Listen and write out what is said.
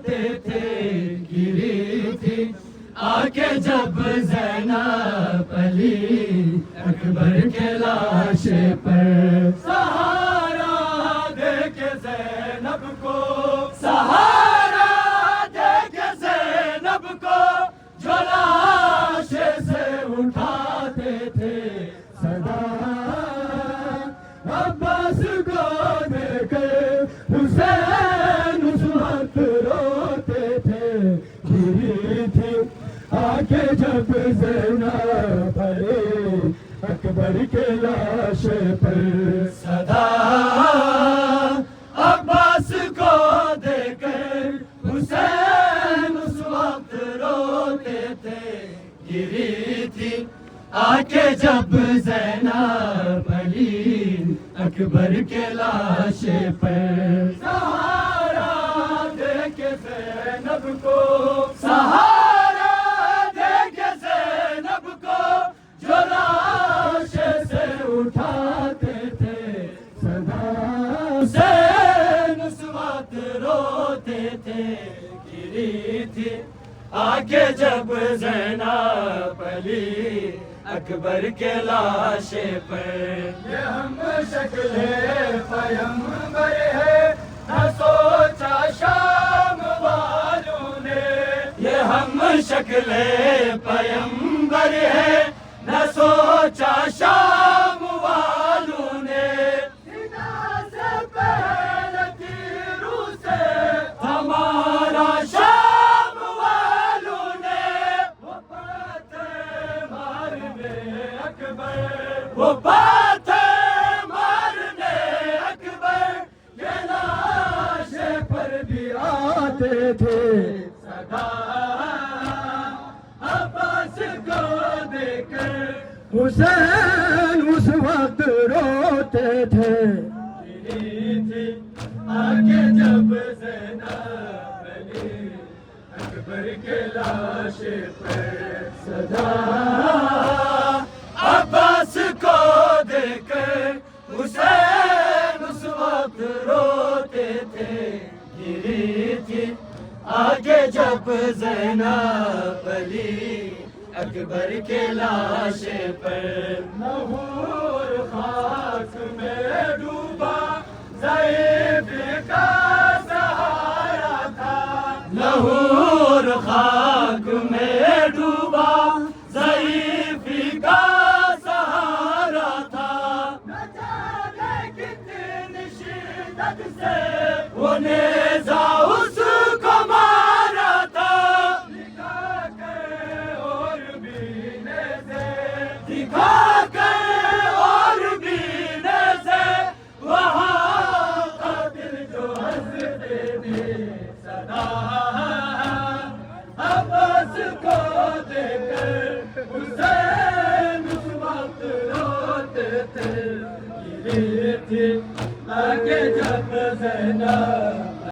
اٹھاتے تھے گری تھی آکے جب زینب علی اکبر کے لاشے پر سہارا دے کے زینب کو سہارا دے کے زینب کو جو لاشے سے اٹھاتے تھے صدا عباس کو دے کر حسین اس وقت روتے تھے گری تھی آکے جب زینب علی اکبر کے لاشے پر صدا عباس کو دے کر حسین اس وقت روتے تھے گری تھی آکے جب زینب علی اکبر کے لاشے پر سہارا دے کے زینب کو سہارا دے کے زینب کو جو لاشے سے اٹھاتے تھے صدا حسین اس وقت روتے تھے گری تھی آکے جب زینب علی اکبر کے لاشے پر یہ ہم شکل پیمبر ہے نہ سوچا شام والوں نے یہ ہم شکل پیمبر ہے نہ سوچا شام والوں نے سینا سے پہلے تیروں سے ہمارا شام والوں نے وہ پاتھر مارنے اکبر وہ پاتھر مارنے اکبر یہ لاشے پر بھی آتے تھے صدا عباس کو دے کر حسین اس وقت روتے تھے گری تھی آگے جب زینب علی اکبر کے لاشے پر صدا عباس کو دے کر حسین اس وقت روتے تھے گری تھی آگے جب زینب علی اکبر کے لاشے پر نہور خاک میں ڈوبا ضعیف کا سہارا تھا نہور خاک میں ڈوبا ضعیف کا سہارا تھا نہ جانے کتنی شدت سے وہ نیزہ اس کو مارا تھا دکھا کر اور بھی نیزے دکھا کر اور بھی نیزے وہاں قاتل جو ہنستے تھے صدا عباس کو دے کر حسین اس وقت روتے تھے گری تھی آگے جب زینب